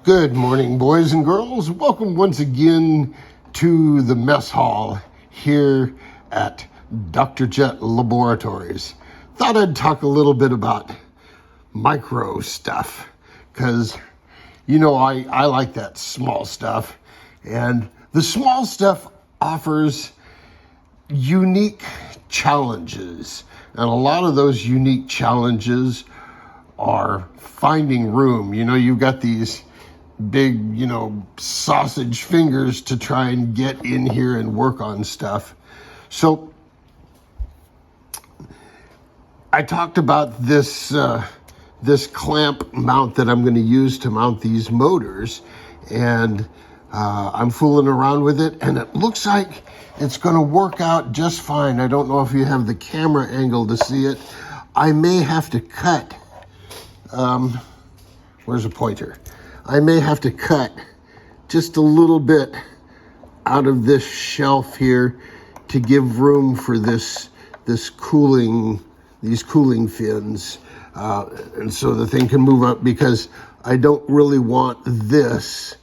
Good morning, boys and girls. Welcome once again to the mess hall here at Dr. Jet Laboratories. Thought I'd talk a little bit about micro stuff because, I like that small stuff. And the small stuff offers unique challenges. And a lot of those unique challenges are finding room. You've got these big, sausage fingers to try and get in here and work on stuff. So I talked about this clamp mount that I'm going to use to mount these motors, and I'm fooling around with it, and it looks like it's going to work out just fine. I don't know if you have the camera angle to see it. I may have to cut. Where's a pointer? I may have to cut just a little bit out of this shelf here to give room for these cooling fins, and so the thing can move up, because I don't really want this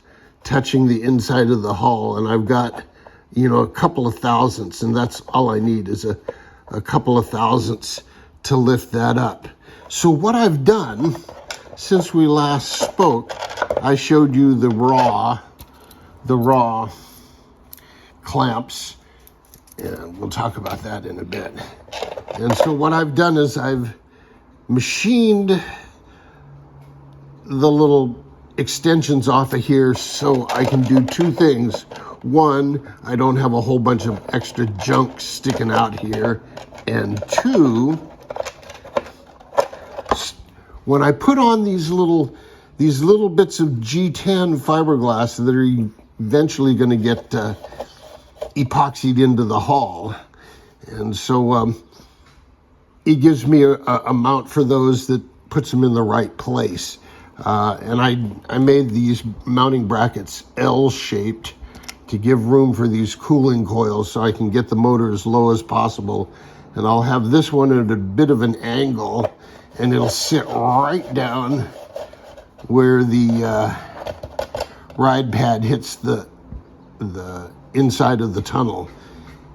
touching the inside of the hull, and I've got a couple of thousandths, and that's all I need is a couple of thousandths to lift that up. So what I've done since we last spoke, I showed you the raw clamps, and we'll talk about that in a bit. And so what I've done is I've machined the little extensions off of here so I can do two things. One, I don't have a whole bunch of extra junk sticking out here. And two, when I put on these little bits of G10 fiberglass that are eventually going to get epoxied into the hull, and so it gives me a mount for those that puts them in the right place. And I made these mounting brackets L-shaped to give room for these cooling coils so I can get the motor as low as possible. And I'll have this one at a bit of an angle, and it'll sit right down where the ride pad hits the inside of the tunnel.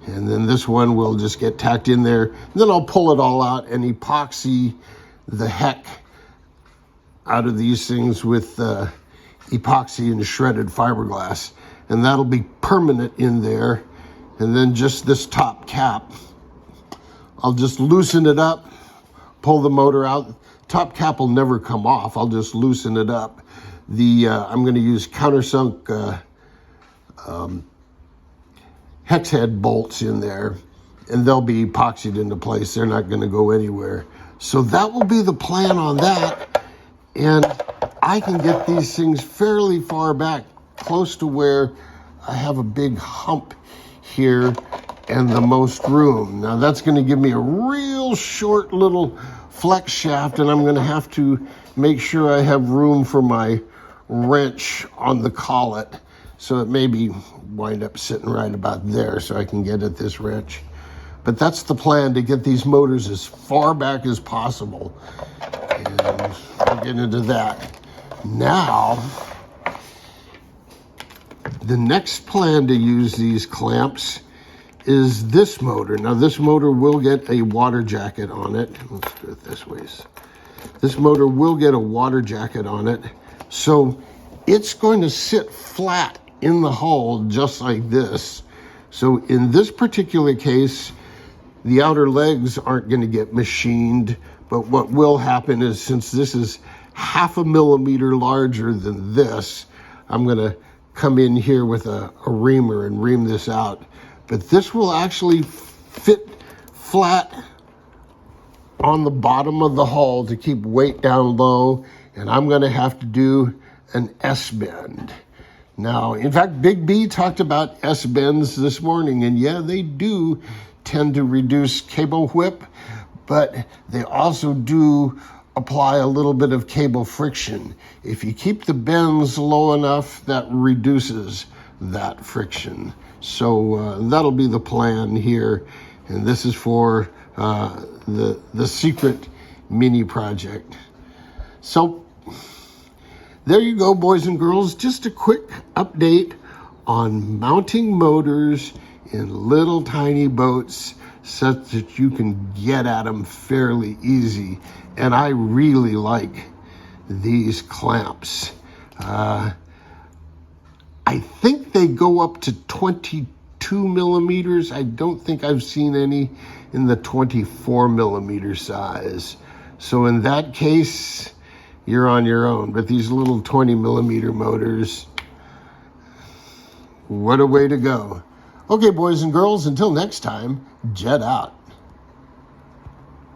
And then this one will just get tacked in there. And then I'll pull it all out and epoxy the heck out of these things with epoxy and shredded fiberglass. And that'll be permanent in there. And then just this top cap, I'll just loosen it up, pull the motor out. Top cap will never come off. I'll just loosen it up. I'm going to use countersunk hex head bolts in there, and they'll be epoxied into place. They're not going to go anywhere. So that will be the plan on that. And I can get these things fairly far back, close to where I have a big hump here and the most room. Now that's going to give me a real short little flex shaft, and I'm going to have to make sure I have room for my wrench on the collet, so it maybe wind up sitting right about there so I can get at this wrench. But that's the plan, to get these motors as far back as possible, and we'll get into that. Now, the next plan to use these clamps is this motor. Now this motor will get a water jacket on it. Let's do it this way. This motor will get a water jacket on it. So it's going to sit flat in the hull just like this. So in this particular case, the outer legs aren't going to get machined, but what will happen is, since this is 0.5 millimeter larger than this, I'm going to come in here with a reamer and ream this out. But this will actually fit flat on the bottom of the hull to keep weight down low, and I'm going to have to do an S-bend. Now, in fact, Big B talked about S-bends this morning, and yeah, they do tend to reduce cable whip, but they also do apply a little bit of cable friction. If you keep the bends low enough, that reduces that friction. So that'll be the plan here, and this is for the secret mini project. So there you go, boys and girls. Just a quick update on mounting motors in little tiny boats such that you can get at them fairly easy. And I really like these clamps. I think they go up to 22 millimeters. I don't think I've seen any in the 24 millimeter size. So in that case, you're on your own. But these little 20 millimeter motors, what a way to go. Okay, boys and girls, until next time, jet out.